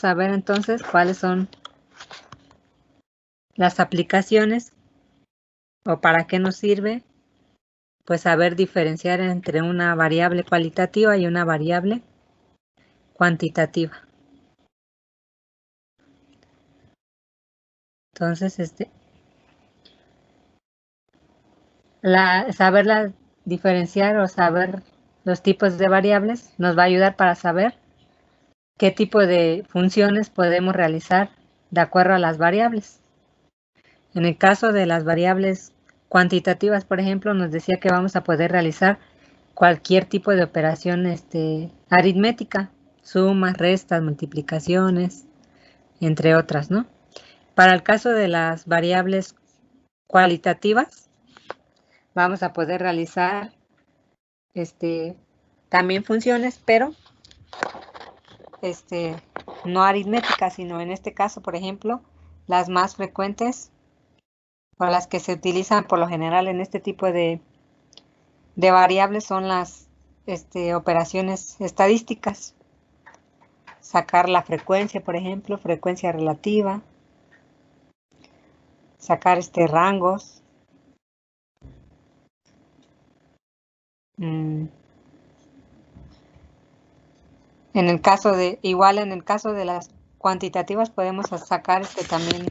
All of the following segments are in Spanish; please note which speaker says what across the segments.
Speaker 1: a ver entonces cuáles son las aplicaciones o para qué nos sirve, pues saber diferenciar entre una variable cualitativa y una variable cuantitativa. Entonces, saberla diferenciar o saber los tipos de variables nos va a ayudar para saber qué tipo de funciones podemos realizar de acuerdo a las variables. En el caso de las variables cuantitativas, por ejemplo, nos decía que vamos a poder realizar cualquier tipo de operación aritmética, sumas, restas, multiplicaciones, entre otras, ¿no? Para el caso de las variables cualitativas, vamos a poder realizar también funciones, pero no aritméticas, sino en este caso, por ejemplo, las más frecuentes o las que se utilizan por lo general en este tipo de variables son las operaciones estadísticas. Sacar la frecuencia, por ejemplo, frecuencia relativa. Sacar rangos. Igual en el caso de las cuantitativas podemos sacar también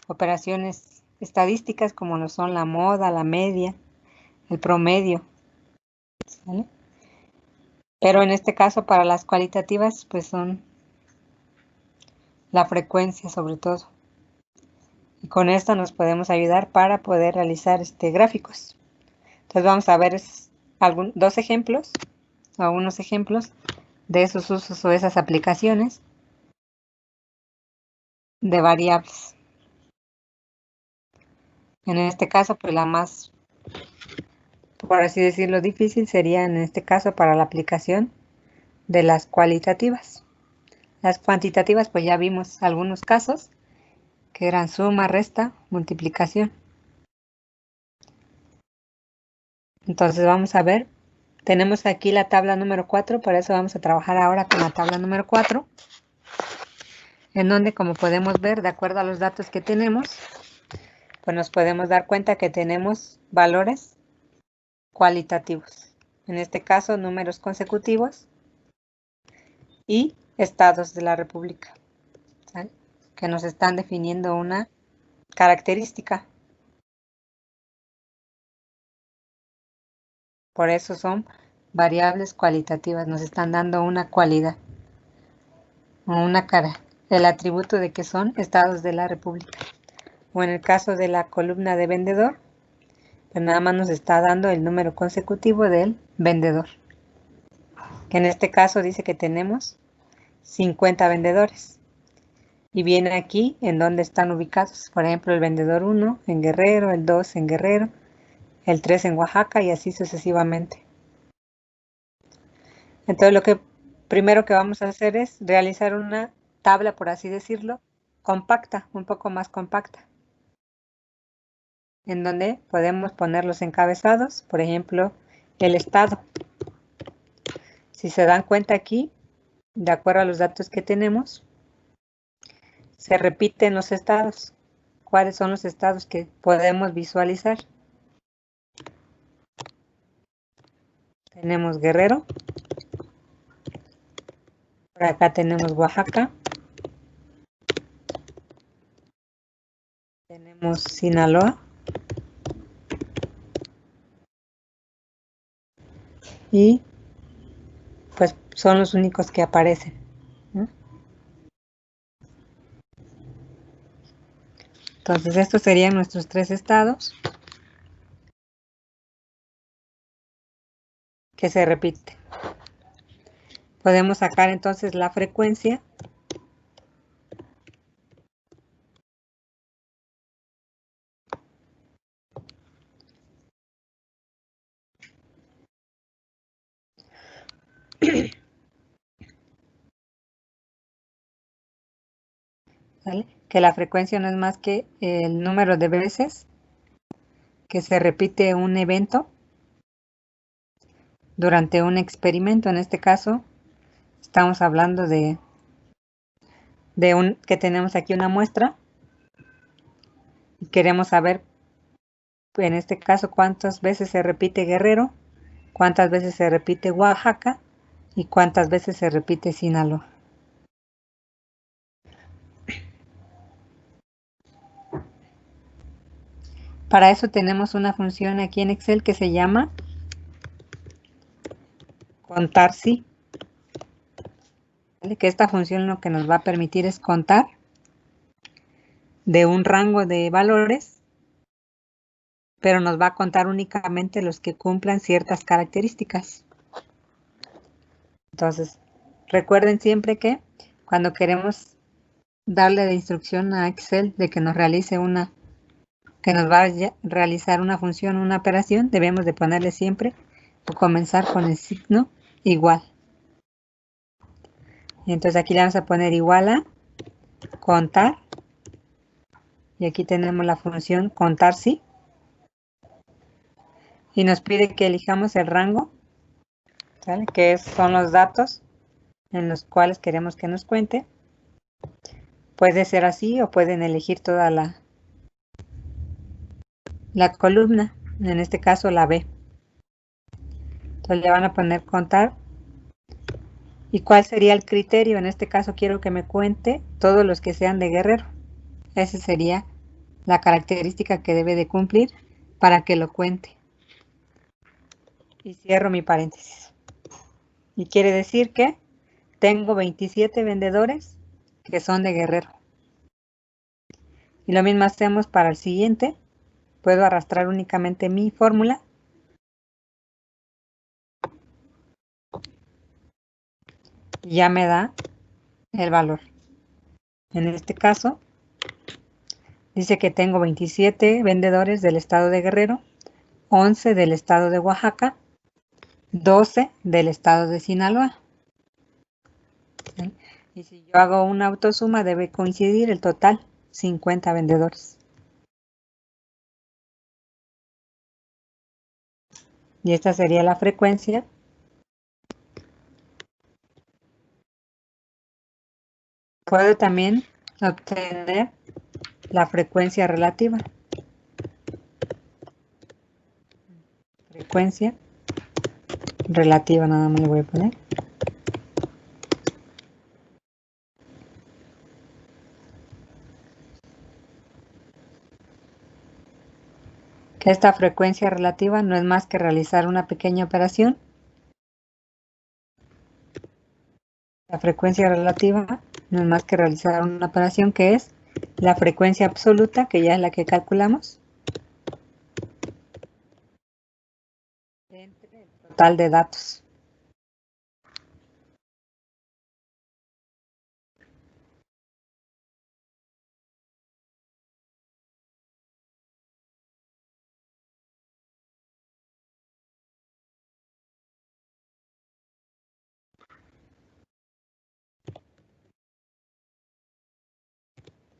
Speaker 1: operaciones estadísticas como lo son la moda, la media, el promedio. ¿Vale? Pero en este caso para las cualitativas pues son la frecuencia sobre todo. Y con esto nos podemos ayudar para poder realizar gráficos. Entonces vamos a ver unos ejemplos de esos usos o esas aplicaciones de variables. En este caso, pues la más, por así decirlo, difícil sería en este caso para la aplicación de las cualitativas. Las cuantitativas, pues ya vimos algunos casos que eran suma, resta, multiplicación. Entonces vamos a ver, tenemos aquí la tabla número 4, por eso vamos a trabajar ahora con la tabla número 4, en donde, como podemos ver, de acuerdo a los datos que tenemos, pues nos podemos dar cuenta que tenemos valores cualitativos. En este caso, números consecutivos y estados de la República, ¿sale? Que nos están definiendo una característica. Por eso son variables cualitativas, nos están dando una cualidad o una cara, el atributo de que son estados de la República. O en el caso de la columna de vendedor, pues nada más nos está dando el número consecutivo del vendedor. Que en este caso dice que tenemos 50 vendedores. Y viene aquí en donde están ubicados. Por ejemplo, el vendedor 1 en Guerrero, el 2 en Guerrero, el 3 en Oaxaca y así sucesivamente. Entonces lo que primero que vamos a hacer es realizar una tabla, por así decirlo, compacta, un poco más compacta, en donde podemos poner los encabezados, por ejemplo, el estado. Si se dan cuenta aquí, de acuerdo a los datos que tenemos, se repiten los estados. ¿Cuáles son los estados que podemos visualizar? Tenemos Guerrero. Por acá tenemos Oaxaca. Tenemos Sinaloa. Y pues son los únicos que aparecen, ¿no? Entonces estos serían nuestros 3 estados que se repiten. Podemos sacar entonces la frecuencia ¿vale? Que la frecuencia no es más que el número de veces que se repite un evento durante un experimento. En este caso estamos hablando de que tenemos aquí una muestra y queremos saber, en este caso, cuántas veces se repite Guerrero, cuántas veces se repite Oaxaca y cuántas veces se repite Sinaloa. Para eso tenemos una función aquí en Excel que se llama contar sí. ¿Vale? Que esta función lo que nos va a permitir es contar de un rango de valores, pero nos va a contar únicamente los que cumplan ciertas características. Entonces, recuerden siempre que cuando queremos darle de instrucción a Excel de que nos realice que nos va a realizar una función, una operación, debemos de ponerle siempre o comenzar con el signo igual. Y entonces aquí le vamos a poner igual a contar. Y aquí tenemos la función contar sí. Y nos pide que elijamos el rango, ¿sale? Que son los datos en los cuales queremos que nos cuente. Puede ser así o pueden elegir toda la columna, en este caso la B. Entonces le van a poner contar. ¿Y cuál sería el criterio? En este caso quiero que me cuente todos los que sean de Guerrero. Esa sería la característica que debe de cumplir para que lo cuente. Y cierro mi paréntesis. Y quiere decir que tengo 27 vendedores que son de Guerrero. Y lo mismo hacemos para el siguiente. Puedo arrastrar únicamente mi fórmula. Y ya me da el valor. En este caso, dice que tengo 27 vendedores del estado de Guerrero, 11 del estado de Oaxaca, 12 del estado de Sinaloa. ¿Sí? Y si yo hago una autosuma, debe coincidir el total, 50 vendedores. Y esta sería la frecuencia. Puedo también obtener la frecuencia relativa. Frecuencia relativa, nada más le voy a poner. Que esta frecuencia relativa no es más que realizar una pequeña operación. La frecuencia relativa no es más que realizar una operación que es la frecuencia absoluta, que ya es la que calculamos, entre el total de datos.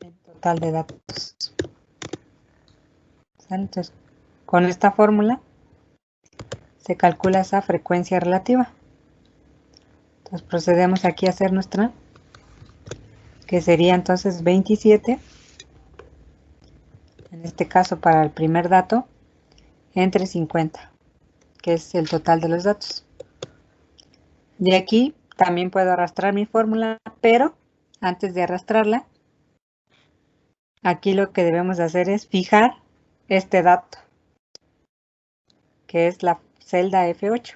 Speaker 1: El total de datos. Entonces, con esta fórmula se calcula esa frecuencia relativa. Entonces procedemos aquí a hacer nuestra, que sería entonces 27, en este caso para el primer dato, entre 50, que es el total de los datos. De aquí también puedo arrastrar mi fórmula, pero antes de arrastrarla, aquí lo que debemos de hacer es fijar este dato, que es la celda F8.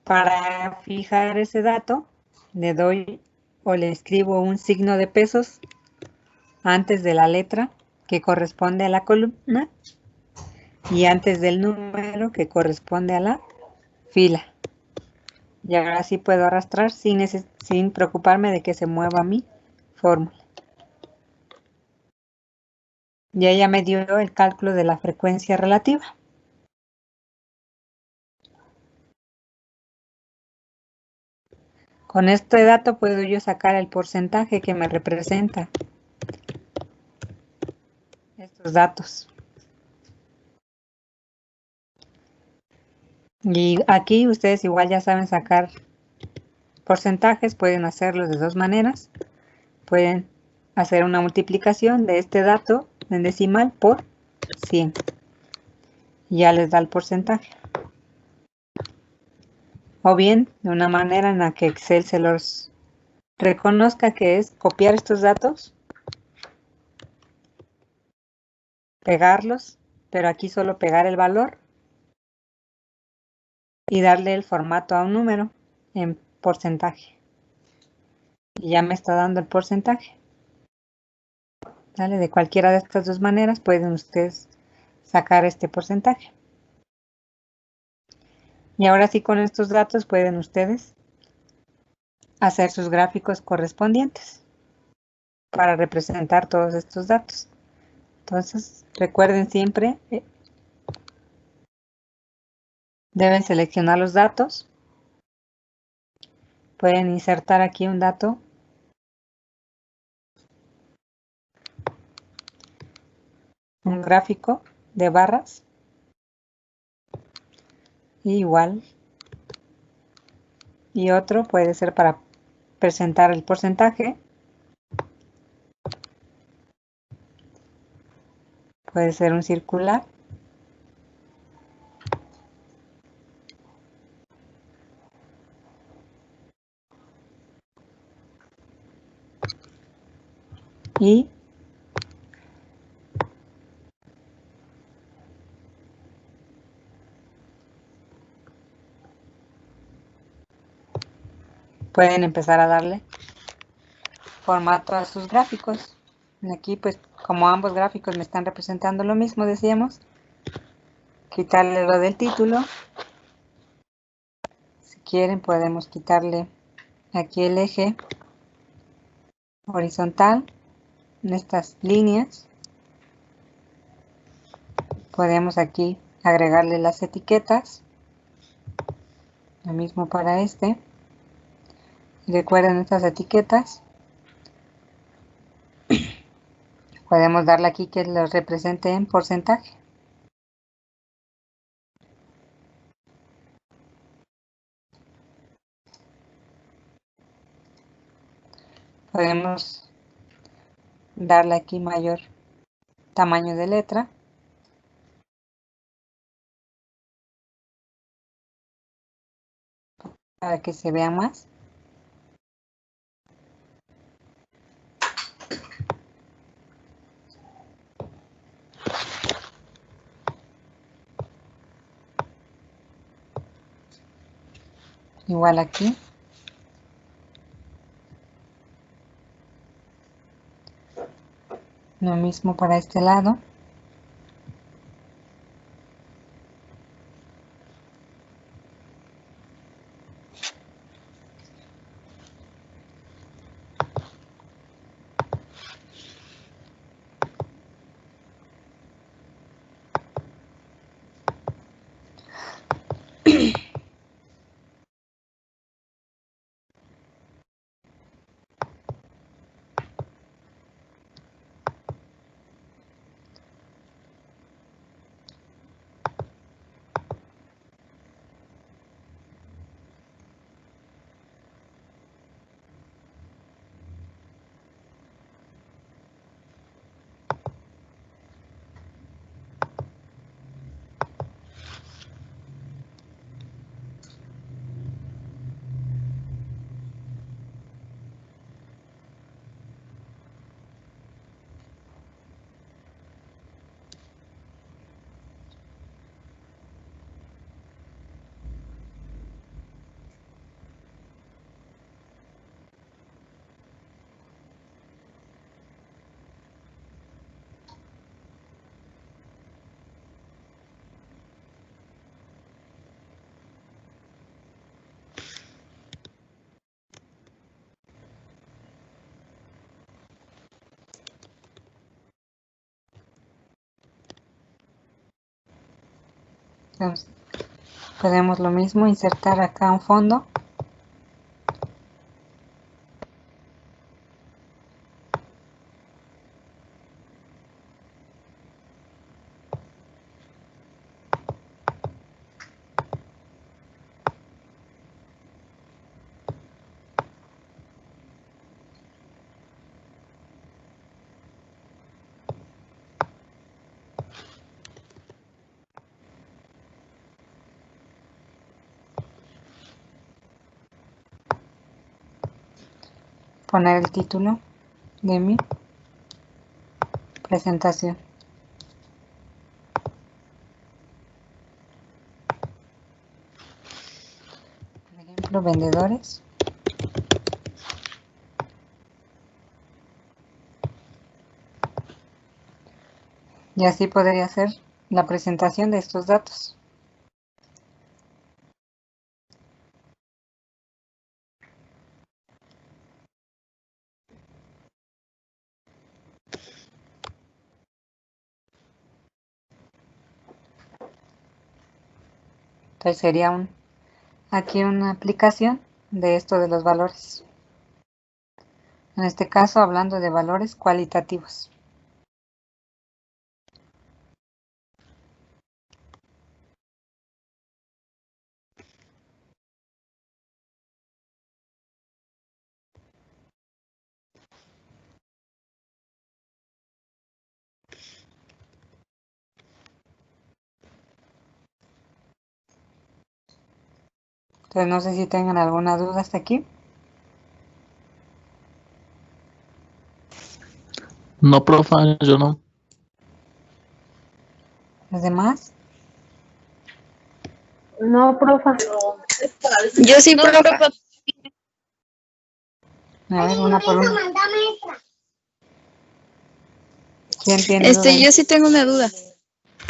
Speaker 1: Para fijar ese dato, le doy o le escribo un signo de pesos antes de la letra que corresponde a la columna y antes del número que corresponde a la fila. Y ahora sí puedo arrastrar sin preocuparme de que se mueva mi fórmula. Y ella me dio el cálculo de la frecuencia relativa. Con este dato puedo yo sacar el porcentaje que me representa estos datos. Y aquí ustedes igual ya saben sacar porcentajes, pueden hacerlo de dos maneras. pueden hacer una multiplicación de este dato en decimal por 100. Y ya les da el porcentaje. O bien, de una manera en la que Excel se los reconozca, que es copiar estos datos, pegarlos, pero aquí solo pegar el valor y darle el formato a un número en porcentaje. Y ya me está dando el porcentaje. ¿Vale? De cualquiera de estas dos maneras pueden ustedes sacar este porcentaje. Y ahora sí, con estos datos pueden ustedes hacer sus gráficos correspondientes para representar todos estos datos. Entonces, recuerden siempre, deben seleccionar los datos. Pueden insertar aquí un dato. Un gráfico de barras. Igual. Y otro puede ser para presentar el porcentaje. Puede ser un circular. Y pueden empezar a darle formato a sus gráficos. Aquí, pues, como ambos gráficos me están representando lo mismo, decíamos, quitarle lo del título. Si quieren, podemos quitarle aquí el eje horizontal en estas líneas. Podemos aquí agregarle las etiquetas. Lo mismo para este. Recuerden estas etiquetas. Podemos darle aquí que los represente en porcentaje. Podemos darle aquí mayor tamaño de letra. Para que se vea más. Igual aquí. Lo mismo para este lado. Entonces, podemos lo mismo insertar acá un fondo. poner el título de mi presentación. Por ejemplo, vendedores. Y así podría ser la presentación de estos datos. Entonces sería aquí una aplicación de esto de los valores. En este caso, hablando de valores cualitativos. Entonces no sé si tengan alguna duda hasta aquí.
Speaker 2: No, profa, yo no.
Speaker 1: ¿Los demás?
Speaker 3: No, profa.
Speaker 4: Yo sí, profa.
Speaker 1: A ver, una por una. ¿Quién tiene duda?
Speaker 4: Yo sí tengo una duda.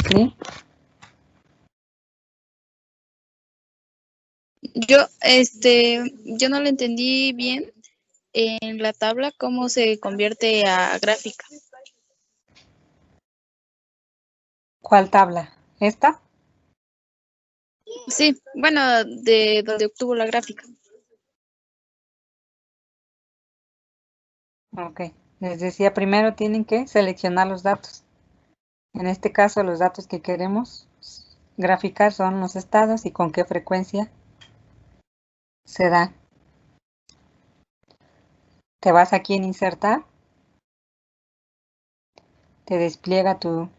Speaker 1: ¿Sí?
Speaker 4: Yo no lo entendí bien en la tabla cómo se convierte a gráfica.
Speaker 1: ¿Cuál tabla? ¿Esta?
Speaker 4: Sí, bueno, de donde obtuvo la gráfica.
Speaker 1: Ok. Les decía, primero tienen que seleccionar los datos. En este caso, los datos que queremos graficar son los estados y con qué frecuencia se da. Te vas aquí en insertar. Te despliega tu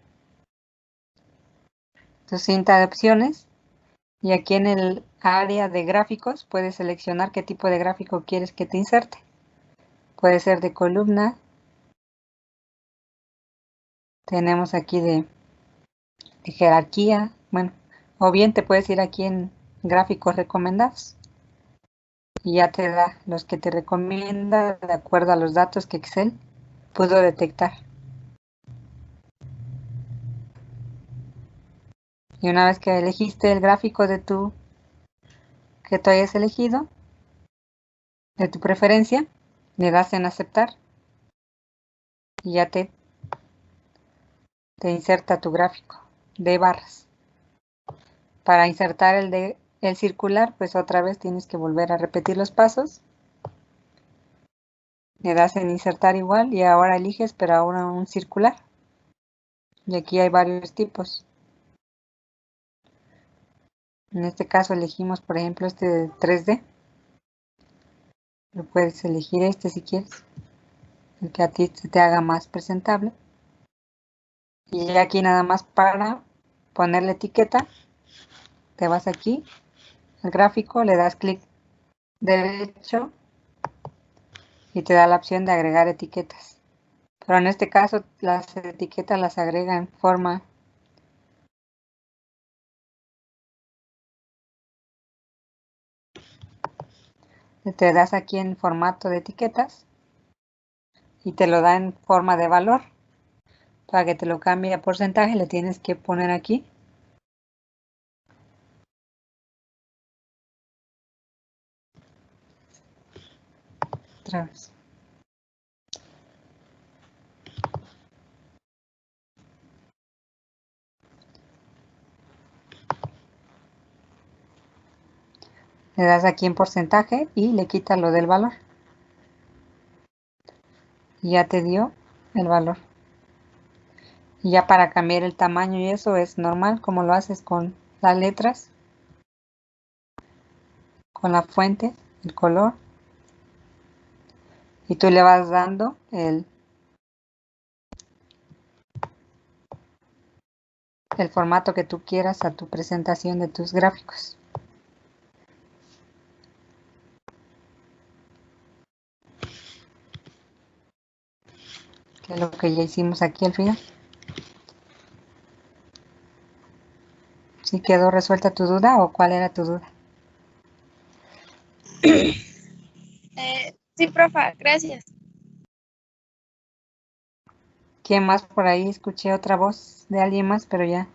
Speaker 1: cinta de opciones. Y aquí en el área de gráficos puedes seleccionar qué tipo de gráfico quieres que te inserte. Puede ser de columna. Tenemos aquí de jerarquía. Bueno, o bien te puedes ir aquí en gráficos recomendados. Y ya te da los que te recomienda de acuerdo a los datos que Excel pudo detectar. Y una vez que elegiste el gráfico que tú hayas elegido, de tu preferencia, le das en aceptar y ya te inserta tu gráfico de barras. Para insertar el circular, pues otra vez tienes que volver a repetir los pasos. Le das en insertar igual y ahora eliges, pero ahora un circular. Y aquí hay varios tipos. En este caso elegimos, por ejemplo, este de 3D. Lo puedes elegir este si quieres, el que a ti se te haga más presentable. Y ya aquí nada más para poner la etiqueta, te vas aquí al gráfico, le das clic derecho y te da la opción de agregar etiquetas. Pero en este caso las etiquetas las agrega en forma te das aquí en formato de etiquetas y te lo da en forma de valor. Para que te lo cambie a porcentaje le tienes que poner aquí otra vez. Le das aquí en porcentaje y le quitas lo del valor. Y ya te dio el valor. Y ya para cambiar el tamaño y eso es normal, como lo haces con las letras, con la fuente, el color. Y tú le vas dando el formato que tú quieras a tu presentación de tus gráficos. de lo que ya hicimos aquí al final. ¿Sí quedó resuelta tu duda o cuál era tu duda?
Speaker 4: Sí, profa, gracias.
Speaker 1: ¿Quién más por ahí? Escuché otra voz de alguien más, pero ya.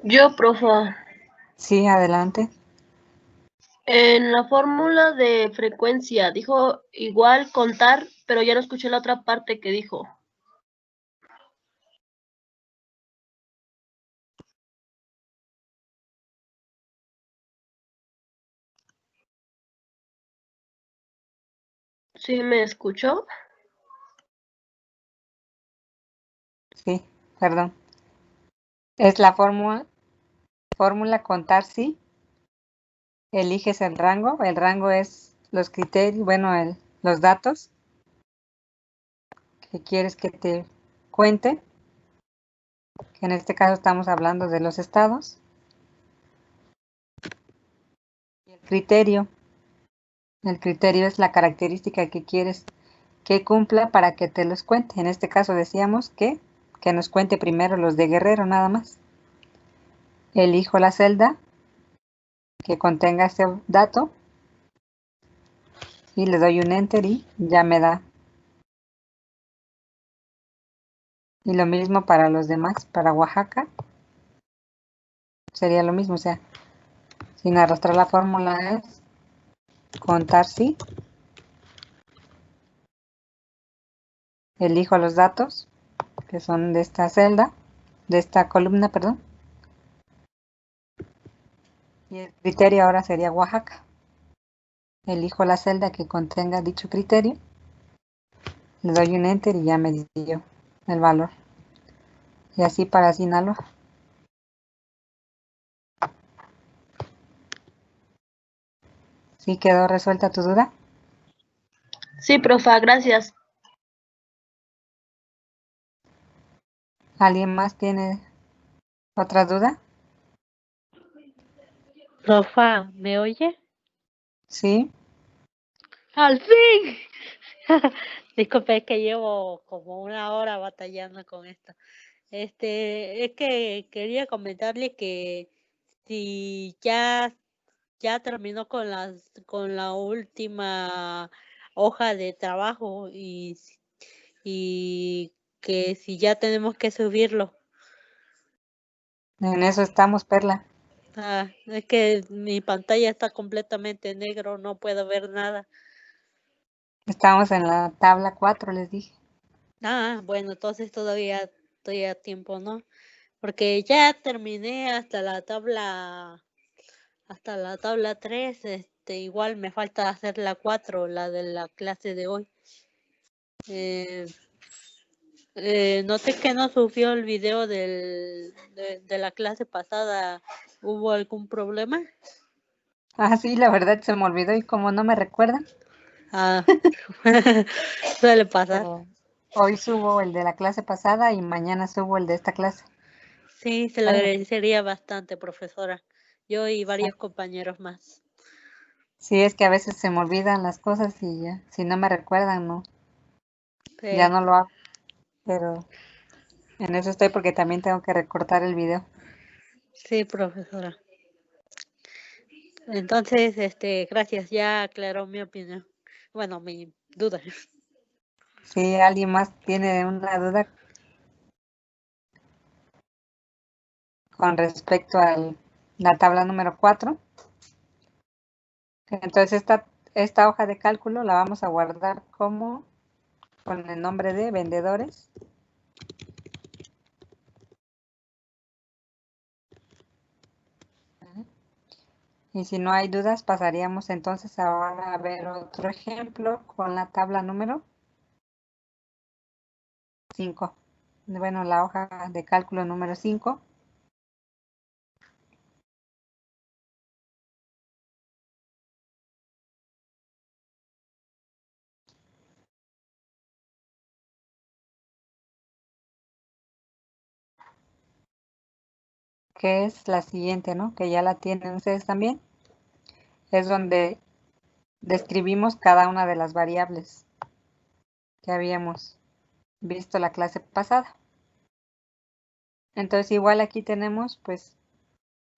Speaker 3: Yo, profa,
Speaker 1: Sí, adelante.
Speaker 3: en la fórmula de frecuencia dijo igual contar, pero ya no escuché la otra parte que dijo. ¿Sí me escuchó?
Speaker 1: Sí, perdón. Es la fórmula contar sí. Eliges el rango. El rango es los criterios, bueno, los datos que quieres que te cuente. Que en este caso estamos hablando de los estados. Y el criterio. El criterio es la característica que quieres que cumpla para que te los cuente. En este caso decíamos que nos cuente primero los de Guerrero nada más. Elijo la celda que contenga este dato y le doy un enter y ya me da. Y lo mismo para los demás, para Oaxaca sería lo mismo, o sea, sin arrastrar la fórmula es contar sí, elijo los datos que son de esta celda, de esta columna, perdón, y el criterio ahora sería Oaxaca. Elijo la celda que contenga dicho criterio, le doy un enter y ya me dio el valor. Y así para Sinaloa. ¿Sí quedó resuelta tu duda?
Speaker 3: Sí, profa, gracias.
Speaker 1: ¿Alguien más tiene otra duda?
Speaker 5: Profa, ¿me oye?
Speaker 1: Sí.
Speaker 5: ¡Al fin! Disculpe, es que llevo como una hora batallando con esto. Es que quería comentarle que si ya terminó con la última hoja de trabajo y que si ya tenemos que subirlo.
Speaker 1: En eso estamos, Perla.
Speaker 5: Es que mi pantalla está completamente negro, no puedo ver nada.
Speaker 1: Estamos en la tabla 4, les dije.
Speaker 5: Bueno, entonces todavía estoy a tiempo, ¿no? Porque ya terminé hasta la tabla 3, igual me falta hacer la 4, la de la clase de hoy. Eh, Noté que no subió el video de la clase pasada. ¿Hubo algún problema?
Speaker 1: Sí, la verdad se me olvidó y como no me recuerdan,
Speaker 5: Ah, suele pasar.
Speaker 1: pero hoy subo el de la clase pasada y mañana subo el de esta clase.
Speaker 5: Sí, se lo
Speaker 1: ¿Vale?
Speaker 5: agradecería bastante, profesora. Yo y varios
Speaker 1: Sí.
Speaker 5: compañeros más.
Speaker 1: Sí, es que a veces se me olvidan las cosas y ya, si no me recuerdan, no, ya
Speaker 5: Sí,
Speaker 1: no lo hago. Pero en eso estoy porque también tengo que recortar el video.
Speaker 5: sí, profesora. Entonces, gracias, ya aclaró mi opinión. Bueno, mi duda.
Speaker 1: Si alguien más tiene una duda con respecto a la tabla número 4, entonces esta hoja de cálculo la vamos a guardar como con el nombre de vendedores. Y si no hay dudas, pasaríamos entonces ahora a ver otro ejemplo con la tabla número 5. Bueno, la hoja de cálculo número 5. que es la siguiente, ¿no? Que ya la tienen ustedes también. Es donde describimos cada una de las variables que habíamos visto la clase pasada. Entonces igual aquí tenemos, pues,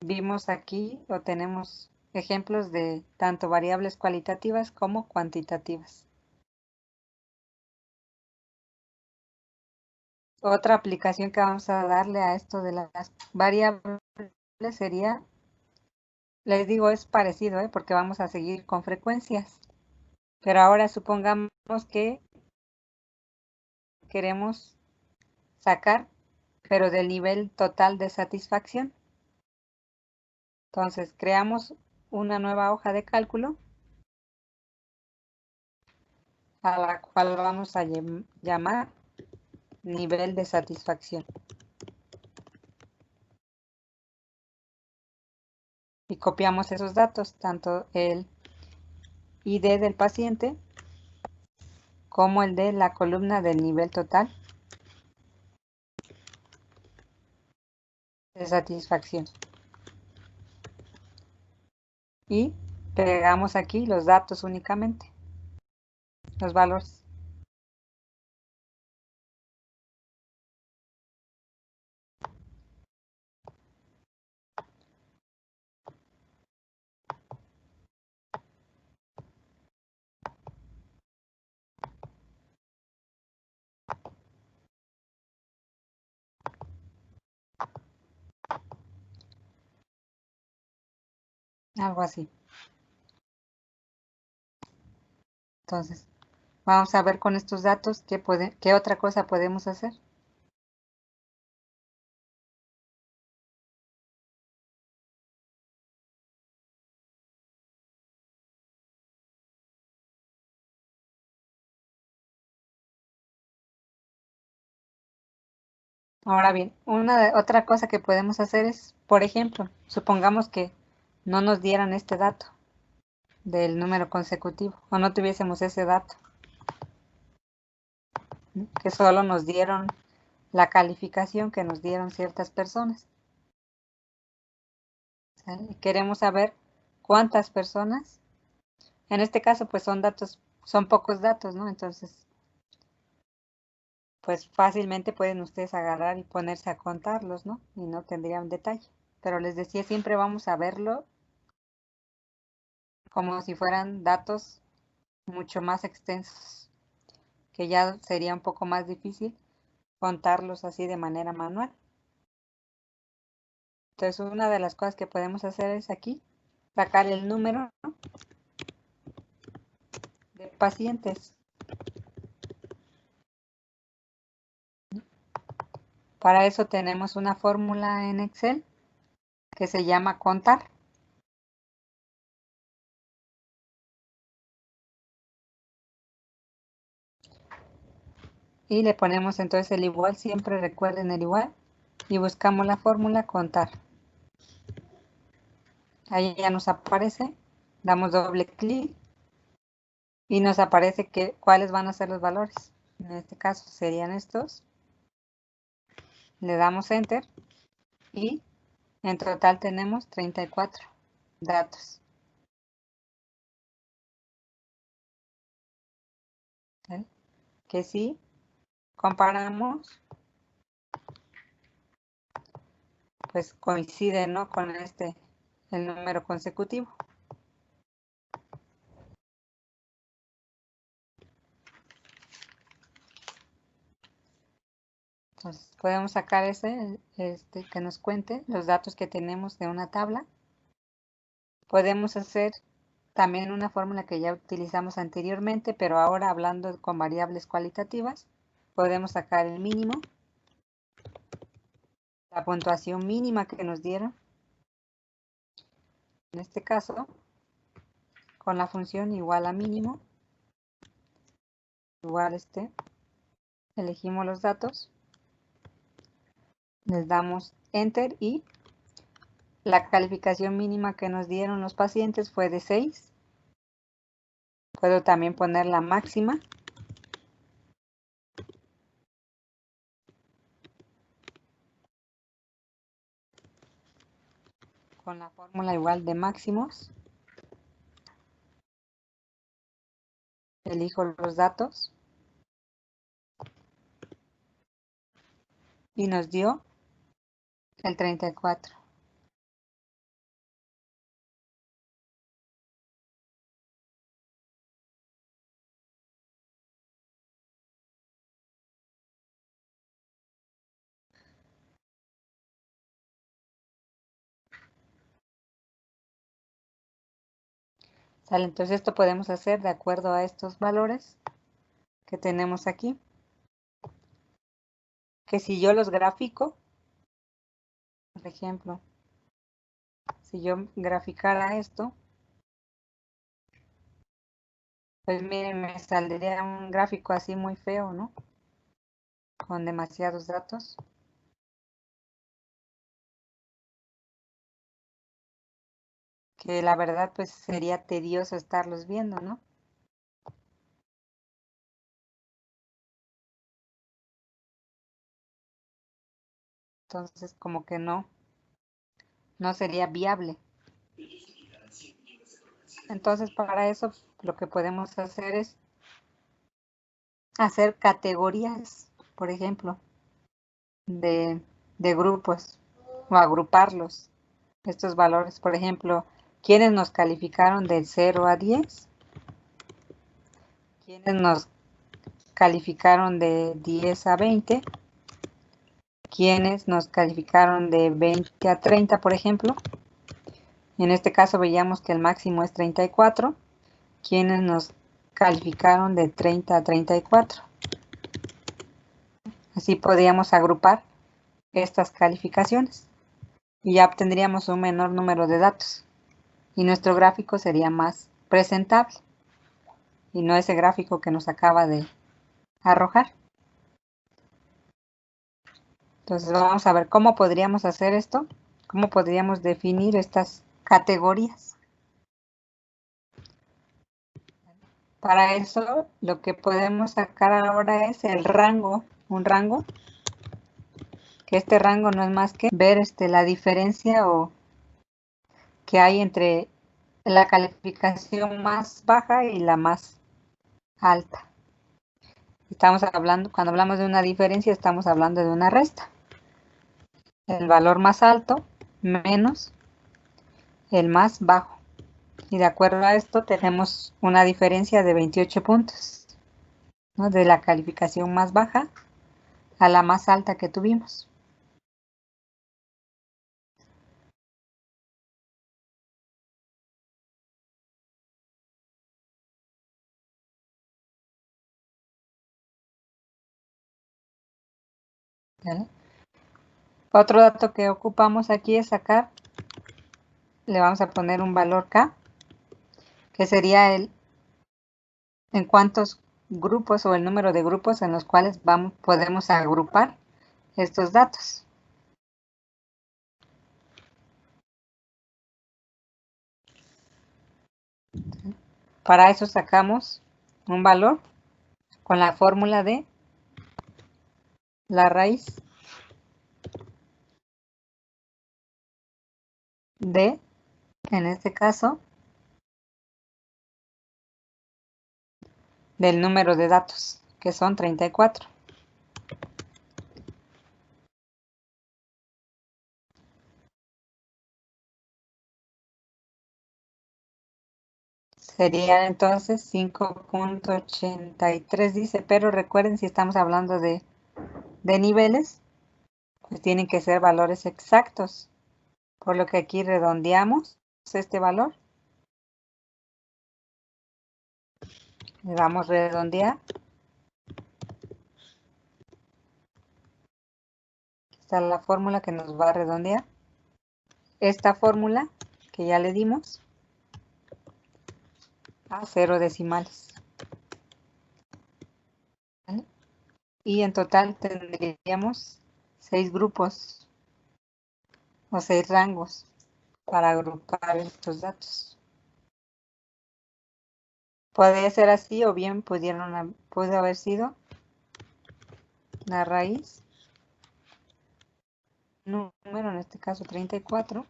Speaker 1: vimos aquí o tenemos ejemplos de tanto variables cualitativas como cuantitativas. Otra aplicación que vamos a darle a esto de las variables sería, les digo, es parecido, porque vamos a seguir con frecuencias. Pero ahora supongamos que queremos sacar, pero del nivel total de satisfacción. Entonces, creamos una nueva hoja de cálculo a la cual vamos a llamar nivel de satisfacción. Y copiamos esos datos, tanto el ID del paciente como el de la columna del nivel total de satisfacción. Y pegamos aquí los datos únicamente, los valores. Algo así. Entonces, vamos a ver con estos datos qué otra cosa podemos hacer. Ahora bien, otra cosa que podemos hacer es, por ejemplo, supongamos que no nos dieran este dato del número consecutivo o no tuviésemos ese dato, que solo nos dieron la calificación que nos dieron ciertas personas. ¿Sale? Queremos saber cuántas personas, en este caso pues son pocos datos, ¿no? Entonces, pues fácilmente pueden ustedes agarrar y ponerse a contarlos, ¿no? Y no tendrían detalle. Pero les decía, siempre vamos a verlo como si fueran datos mucho más extensos, que ya sería un poco más difícil contarlos así de manera manual. Entonces, una de las cosas que podemos hacer es aquí sacar el número de pacientes. Para eso tenemos una fórmula en Excel que se llama contar. Y le ponemos entonces el igual, siempre recuerden el igual, y buscamos la fórmula contar. Ahí ya nos aparece, damos doble clic y nos aparece cuáles van a ser los valores. En este caso serían estos. Le damos Enter y en total tenemos 34 datos. ¿Sí? Que si comparamos, pues coincide, ¿no? Con el número consecutivo. Entonces podemos sacar que nos cuente los datos que tenemos de una tabla. Podemos hacer también una fórmula que ya utilizamos anteriormente, pero ahora hablando con variables cualitativas, podemos sacar el mínimo, la puntuación mínima que nos dieron. En este caso, con la función igual a mínimo, igual elegimos los datos, les damos Enter y la calificación mínima que nos dieron los pacientes fue de 6. Puedo también poner la máxima. con la fórmula igual de máximos. Elijo los datos. Y nos dio el 34. ¿Sale? Entonces esto podemos hacer de acuerdo a estos valores que tenemos aquí. Que si yo los grafico, por ejemplo, si yo graficara esto, pues miren, me saldría un gráfico así muy feo, ¿no? Con demasiados datos. Que la verdad pues sería tedioso estarlos viendo, ¿no? Entonces como que no sería viable. Entonces para eso lo que podemos hacer es hacer categorías, por ejemplo, de grupos o agruparlos, estos valores. Por ejemplo, ¿quiénes nos calificaron del 0 a 10? ¿Quiénes nos calificaron de 10 a 20? ¿Quiénes nos calificaron de 20 a 30, por ejemplo? En este caso veíamos que el máximo es 34. ¿Quiénes nos calificaron de 30 a 34? Así podríamos agrupar estas calificaciones y ya obtendríamos un menor número de datos y nuestro gráfico sería más presentable y no ese gráfico que nos acaba de arrojar. Entonces vamos a ver cómo podríamos hacer esto, cómo podríamos definir estas categorías. Para eso lo que podemos sacar ahora es el rango, un rango, que este rango no es más que ver la diferencia o que hay entre la calificación más baja y la más alta. Estamos hablando, cuando hablamos de una diferencia, estamos hablando de una resta. El valor más alto menos el más bajo. Y de acuerdo a esto tenemos una diferencia de 28 puntos, ¿no? De la calificación más baja a la más alta que tuvimos. ¿Vale? Otro dato que ocupamos aquí es sacar, le vamos a poner un valor K, que sería en cuántos grupos o el número de grupos en los cuales podemos agrupar estos datos. Para eso sacamos un valor con la fórmula de la raíz de, en este caso, del número de datos, que son 34. Sería entonces 5.83 dice, pero recuerden, si estamos hablando de niveles, pues tienen que ser valores exactos, por lo que aquí redondeamos este valor. Le damos redondear. Esta es la fórmula que nos va a redondear. Esta fórmula que ya le dimos a 0 decimales. ¿Vale? Y en total tendríamos 6 grupos o 6 rangos para agrupar estos datos. Puede ser así o bien puede haber sido la raíz, número en este caso 34,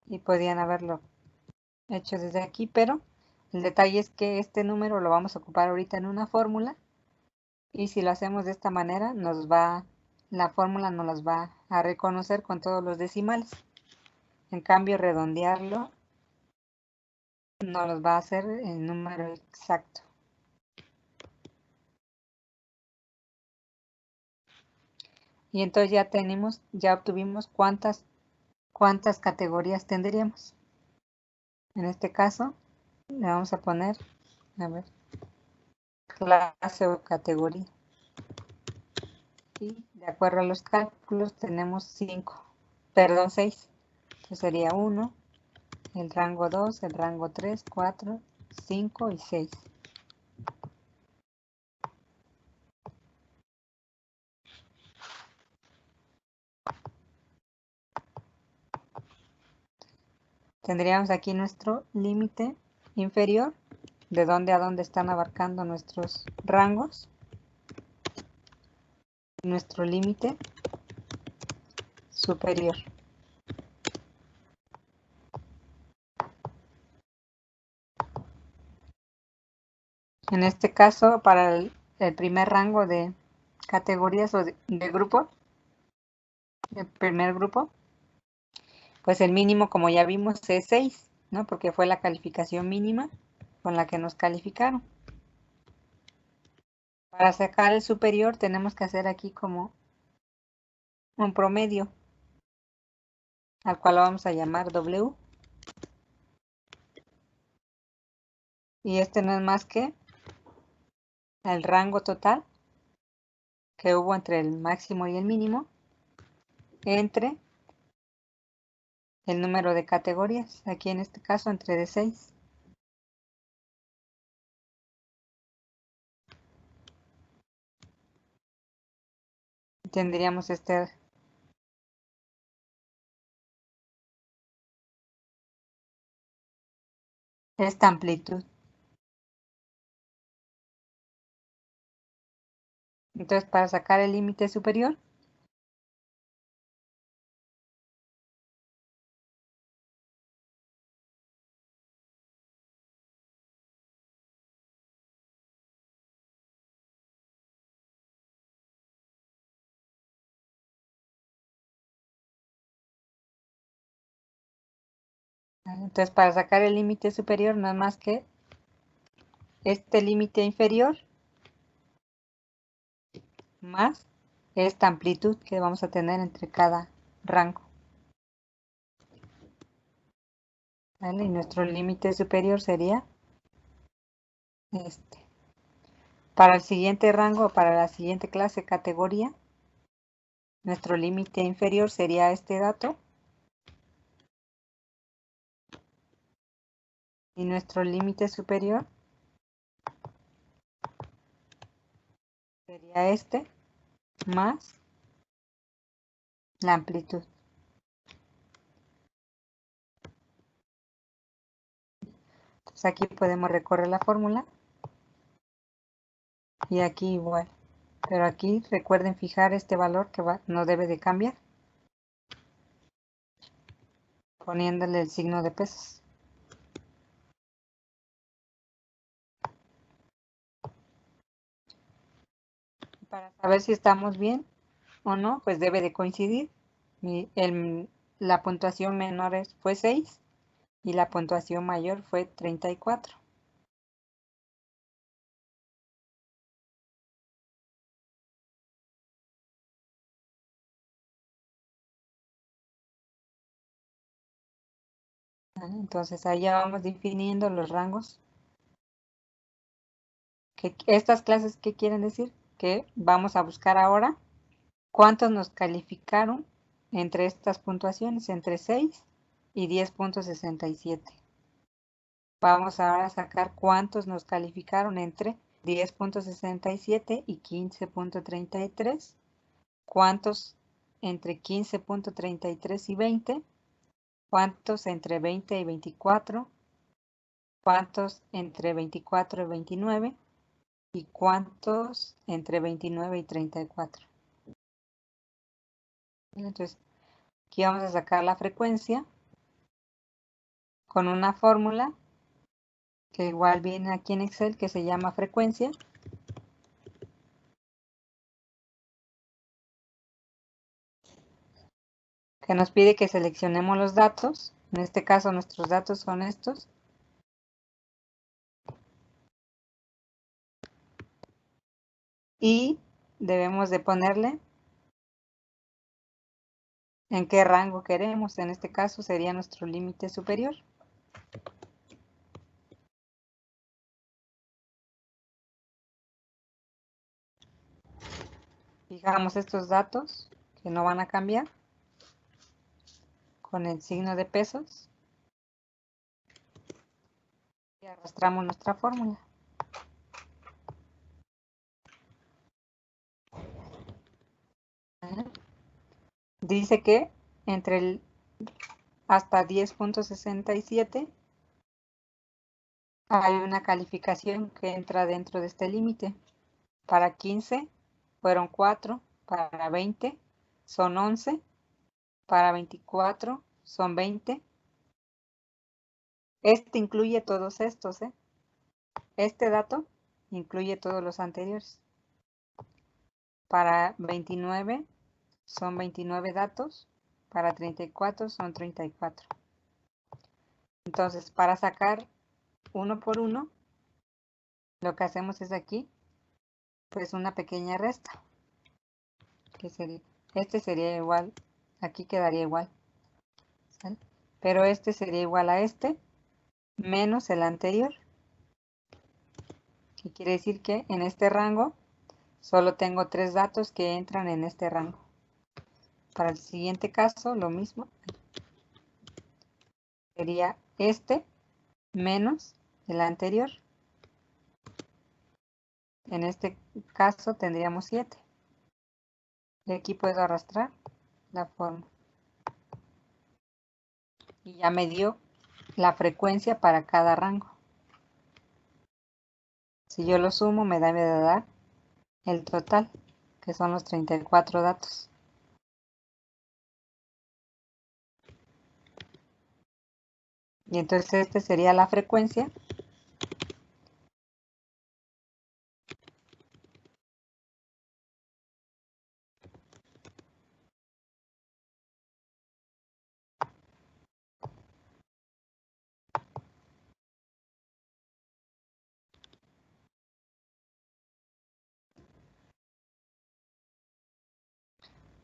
Speaker 1: y podían haberlo hecho desde aquí, pero el detalle es que este número lo vamos a ocupar ahorita en una fórmula y si lo hacemos de esta manera la fórmula nos las va a reconocer con todos los decimales. En cambio, redondearlo nos los va a hacer el número exacto. Y entonces ya obtuvimos cuántas categorías tendríamos. En este caso, le vamos a poner, a ver, clase o categoría. Y de acuerdo a los cálculos tenemos 6. Entonces sería 1, el rango 2, el rango 3, 4, 5 y 6. Tendríamos aquí nuestro límite inferior, de dónde a dónde están abarcando nuestros rangos. Nuestro límite superior. En este caso, para el primer rango de categorías o de grupo, el primer grupo, pues el mínimo, como ya vimos, es 6, ¿no? Porque fue la calificación mínima con la que nos calificaron. Para sacar el superior tenemos que hacer aquí como un promedio, al cual lo vamos a llamar W. Y este no es más que el rango total que hubo entre el máximo y el mínimo, entre el número de categorías, aquí en este caso entre de 6. Tendríamos esta amplitud. Entonces, para sacar el límite superior, entonces para sacar el límite superior no es más que este límite inferior más esta amplitud que vamos a tener entre cada rango. ¿Vale? Y nuestro límite superior sería este. Para el siguiente rango, para la siguiente clase, categoría, nuestro límite inferior sería este dato. Y nuestro límite superior sería este más la amplitud. Entonces aquí podemos recorrer la fórmula. Y aquí igual. Pero aquí recuerden fijar este valor que no debe de cambiar. Poniéndole el signo de pesos. Para saber si estamos bien o no, pues debe de coincidir. La puntuación menor fue 6 y la puntuación mayor fue 34. Entonces ahí ya vamos definiendo los rangos. Estas clases, ¿qué quieren decir? Que vamos a buscar ahora cuántos nos calificaron entre estas puntuaciones, entre 6 y 10.67. Vamos ahora a sacar cuántos nos calificaron entre 10.67 y 15.33. Cuántos entre 15.33 y 20. Cuántos entre 20 y 24. Cuántos entre 24 y 29. Y cuántos entre 29 y 34. Entonces, aquí vamos a sacar la frecuencia con una fórmula que igual viene aquí en Excel, que se llama frecuencia. Que nos pide que seleccionemos los datos. En este caso nuestros datos son estos. Y debemos de ponerle en qué rango queremos. En este caso sería nuestro límite superior. Fijamos estos datos que no van a cambiar con el signo de pesos y arrastramos nuestra fórmula. Dice que entre el hasta 10.67 hay una calificación que entra dentro de este límite. Para 15 fueron 4, para 20 son 11, para 24 son 20. Este incluye todos estos, Este dato incluye todos los anteriores. Para 29 son 29 datos, para 34 son 34. Entonces, para sacar uno por uno, lo que hacemos es aquí, pues una pequeña resta. Que sería, este sería igual, aquí quedaría igual, ¿sale? Pero este sería igual a este, menos el anterior. Que quiere decir que en este rango solo tengo 3 datos que entran en este rango. Para el siguiente caso, lo mismo. Sería este menos el anterior. En este caso tendríamos 7. Y aquí puedo arrastrar la forma. Y ya me dio la frecuencia para cada rango. Si yo lo sumo, me debe de dar el total, que son los 34 datos. Y entonces este sería la frecuencia.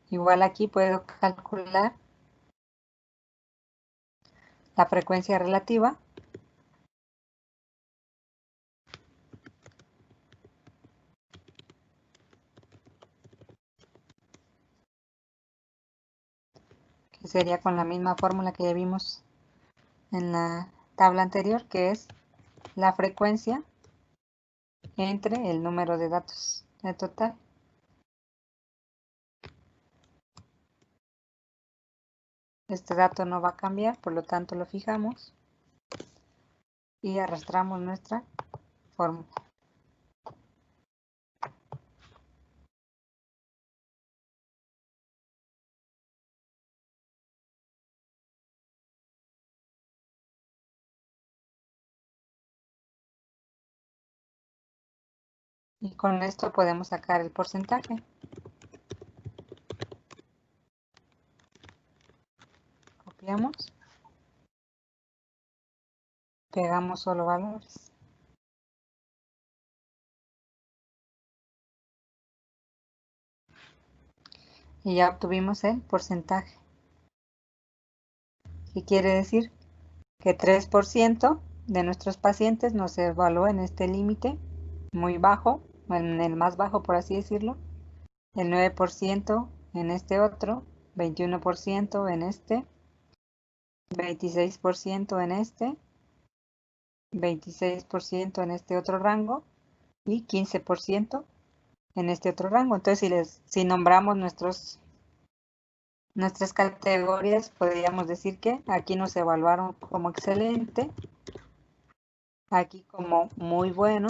Speaker 1: Igual aquí puedo calcular la frecuencia relativa. Que sería con la misma fórmula que ya vimos en la tabla anterior, que es la frecuencia entre el número de datos de total. Este dato no va a cambiar, por lo tanto lo fijamos y arrastramos nuestra fórmula. Y con esto podemos sacar el porcentaje. Copiamos. Pegamos solo valores. Y ya obtuvimos el porcentaje. ¿Qué quiere decir? Que 3% de nuestros pacientes nos evaluó en este límite muy bajo, en el más bajo por así decirlo, el 9% en este otro, 21% en este, 26% en este, 26% en este otro rango y 15% en este otro rango. Entonces, si nombramos nuestras categorías, podríamos decir que aquí nos evaluaron como excelente, aquí como muy bueno,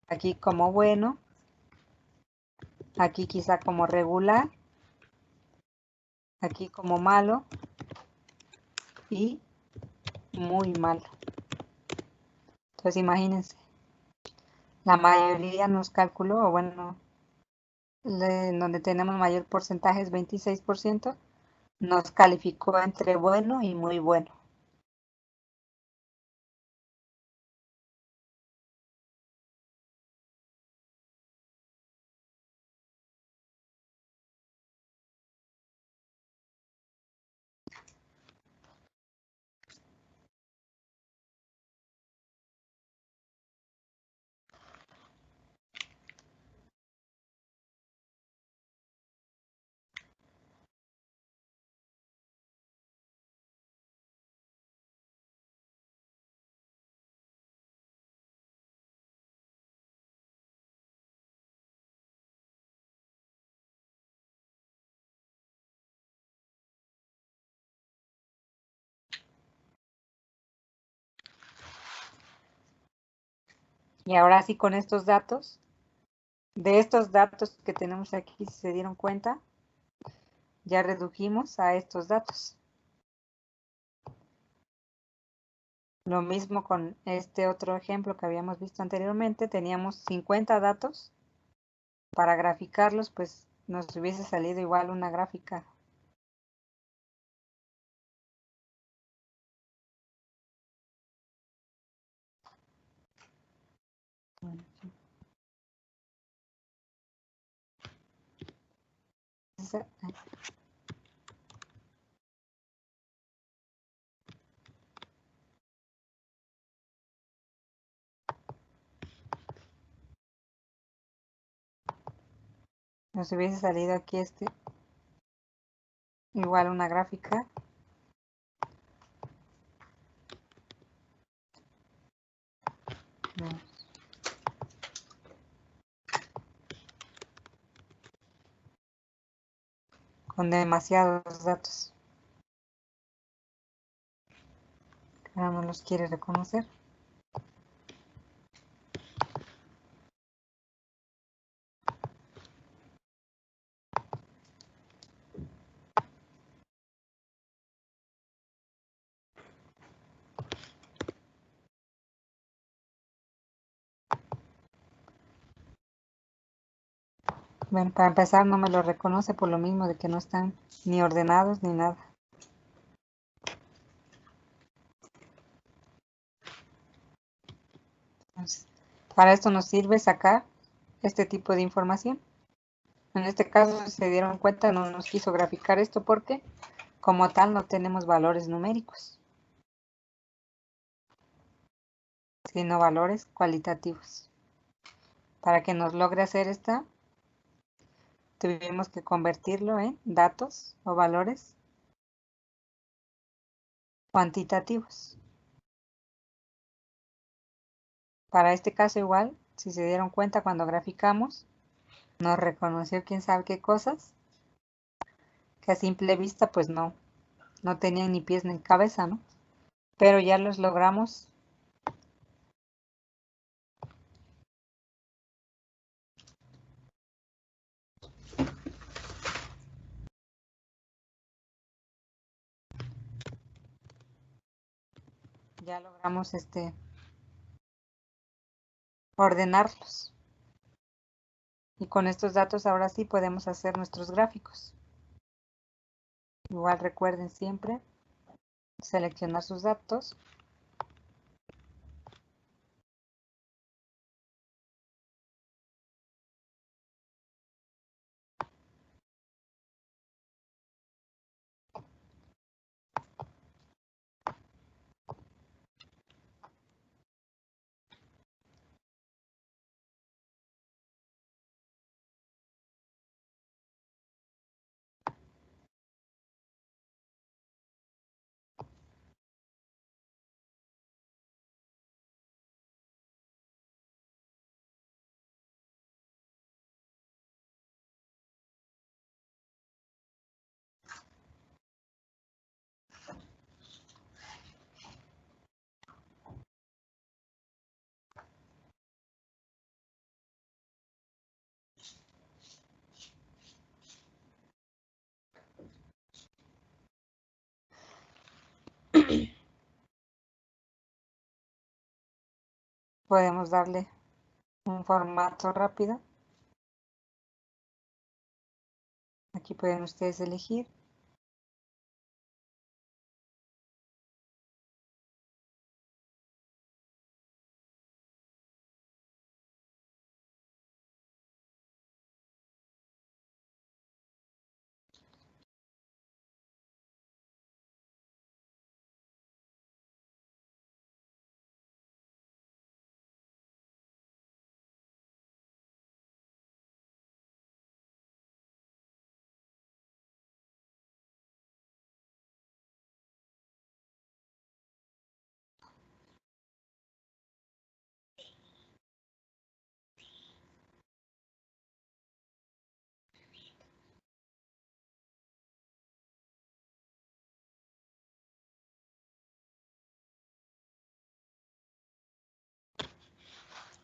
Speaker 1: aquí como bueno, aquí quizá como regular, aquí como malo y muy malo. Entonces imagínense, la mayoría nos calculó, o bueno, donde tenemos mayor porcentaje es 26%, nos calificó entre bueno y muy bueno. Y ahora sí, con estos datos, de estos datos que tenemos aquí, si se dieron cuenta, ya redujimos a estos datos. Lo mismo con este otro ejemplo que habíamos visto anteriormente, teníamos 50 datos. Para graficarlos, pues nos hubiese salido igual una gráfica. Nos hubiese salido aquí igual una gráfica. Con demasiados datos. Ahora no los quiere reconocer. Bueno, para empezar no me lo reconoce por lo mismo de que no están ni ordenados ni nada. Entonces, para esto nos sirve sacar este tipo de información. En este caso, si se dieron cuenta, no nos quiso graficar esto porque como tal no tenemos valores numéricos, sino valores cualitativos. Para que nos logre hacer esta, tuvimos que convertirlo en datos o valores cuantitativos. Para este caso igual, si se dieron cuenta cuando graficamos, nos reconoció quién sabe qué cosas, que a simple vista pues no tenían ni pies ni cabeza, ¿no? Pero ya los logramos. Ya logramos ordenarlos. Y con estos datos ahora sí podemos hacer nuestros gráficos. Igual recuerden siempre seleccionar sus datos. podemos darle un formato rápido. Aquí pueden ustedes elegir.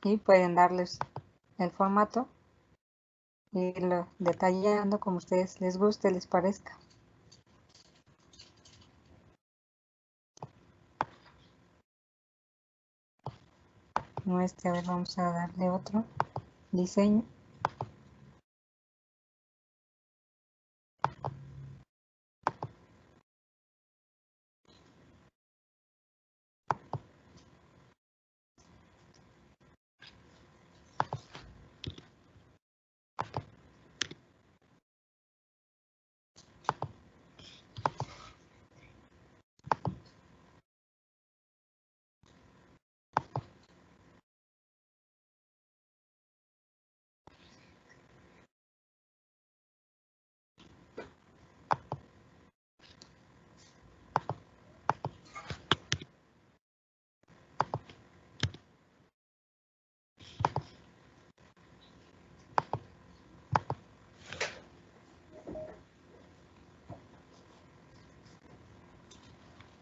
Speaker 1: Y pueden darles el formato e irlo detallando como a ustedes les guste, les parezca. Como a ver, vamos a darle otro diseño.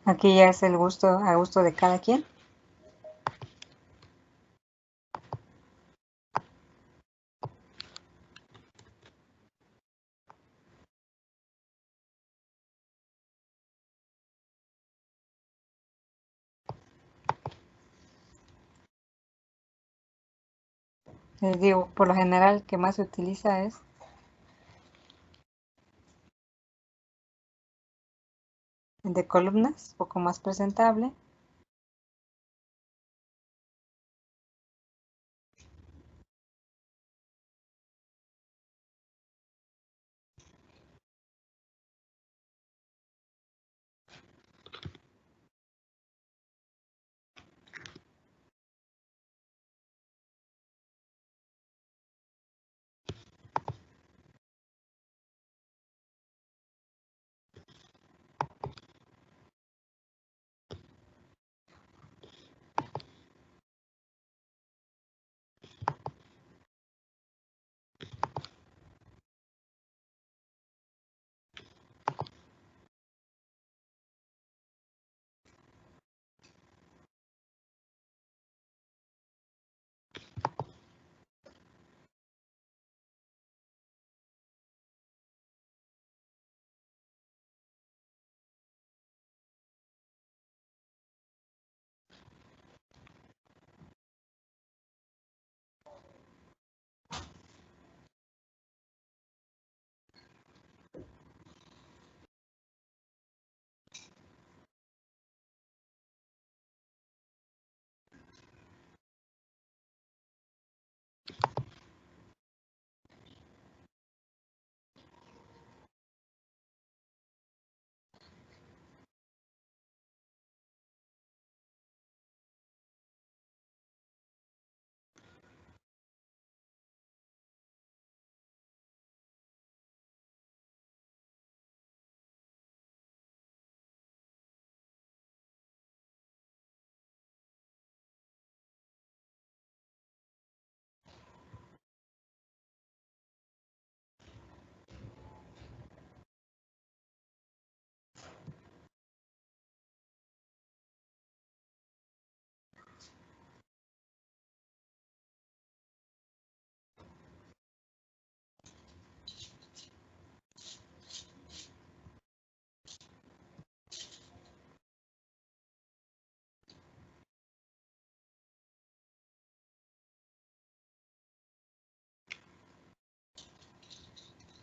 Speaker 1: Aquí ya es el gusto, a gusto de cada quien. Les digo, por lo general, el que más se utiliza es el de columnas, un poco más presentable.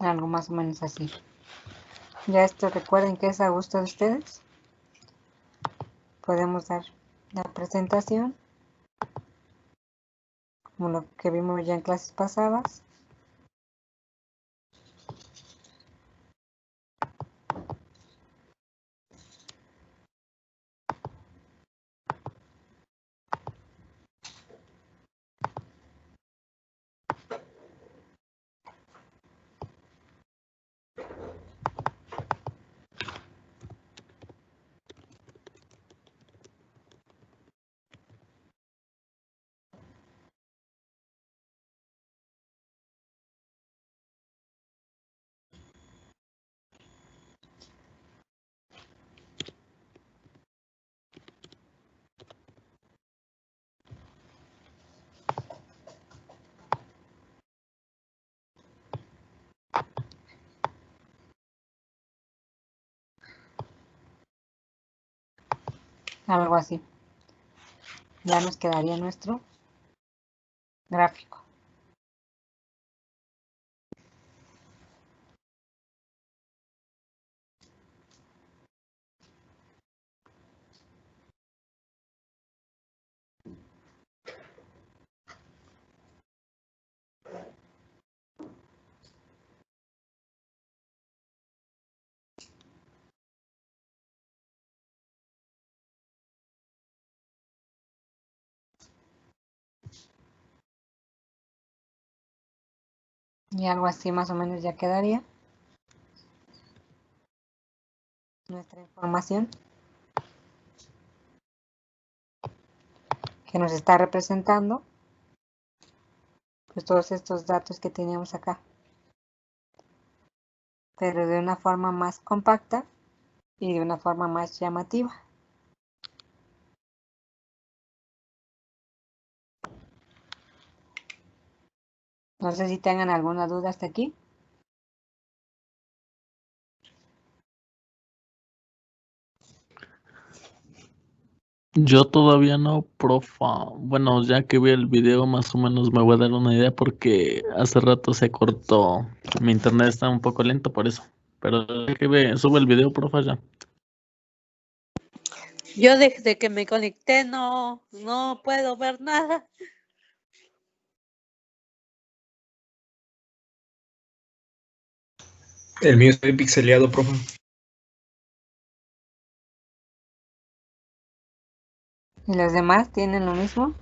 Speaker 1: Algo más o menos así. Ya esto recuerden que es a gusto de ustedes. Podemos dar la presentación, como lo que vimos ya en clases pasadas. Algo así. Ya nos quedaría nuestro gráfico. Y algo así más o menos ya quedaría nuestra información que nos está representando pues todos estos datos que teníamos acá, pero de una forma más compacta y de una forma más llamativa. No sé si tengan alguna duda hasta aquí.
Speaker 2: Yo todavía no, profa. Bueno, ya que vi el video, más o menos me voy a dar una idea porque hace rato se cortó. Mi internet está un poco lento por eso. Pero ya que sube el video, profa, ya.
Speaker 5: Yo desde que me conecté no puedo ver nada.
Speaker 6: El mío está pixeleado, profe.
Speaker 1: ¿Y los demás tienen lo mismo?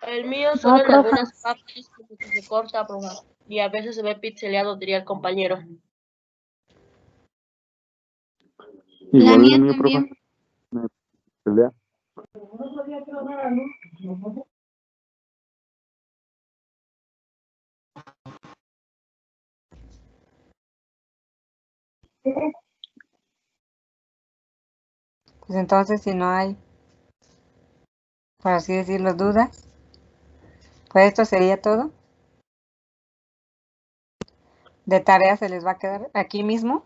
Speaker 3: El mío solo en algunas partes como que se corta, profe. Y a veces se ve pixeleado, diría el compañero.
Speaker 4: La
Speaker 2: Igual
Speaker 4: mía
Speaker 2: el mío,
Speaker 4: también.
Speaker 2: profa. Pelea.
Speaker 1: Pues entonces si no hay, por así decirlo, dudas, pues esto sería todo. De tarea se les va a quedar aquí mismo.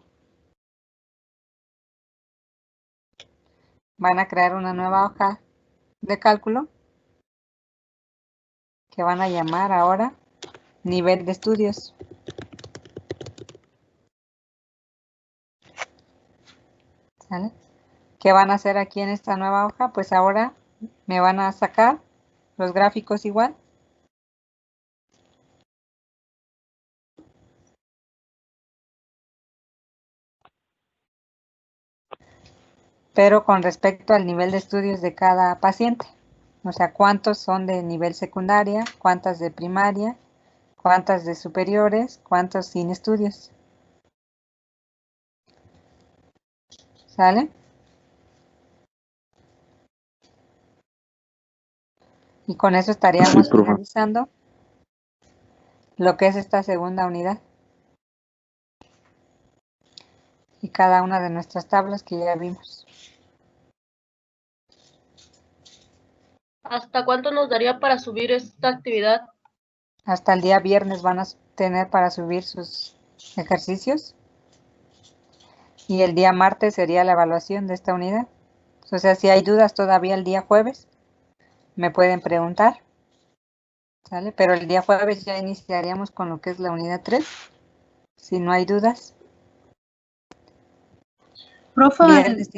Speaker 1: Van a crear una nueva hoja de cálculo que van a llamar ahora nivel de estudios. ¿Sale? ¿Qué van a hacer aquí en esta nueva hoja? Pues ahora me van a sacar los gráficos igual. Pero con respecto al nivel de estudios de cada paciente. O sea, cuántos son de nivel secundaria, cuántas de primaria, cuántas de superiores, cuántos sin estudios. ¿Sale? Y con eso estaríamos
Speaker 2: Sí, profe.
Speaker 1: finalizando lo que es esta segunda unidad. Y cada una de nuestras tablas que ya vimos.
Speaker 3: ¿Hasta cuánto nos daría para subir esta actividad?
Speaker 1: Hasta el día viernes van a tener para subir sus ejercicios. Y el día martes sería la evaluación de esta unidad. O sea, si hay dudas todavía el día jueves, me pueden preguntar. ¿Sale? Pero el día jueves ya iniciaríamos con lo que es la unidad 3, si no hay dudas.
Speaker 7: Profa,
Speaker 1: Viernes,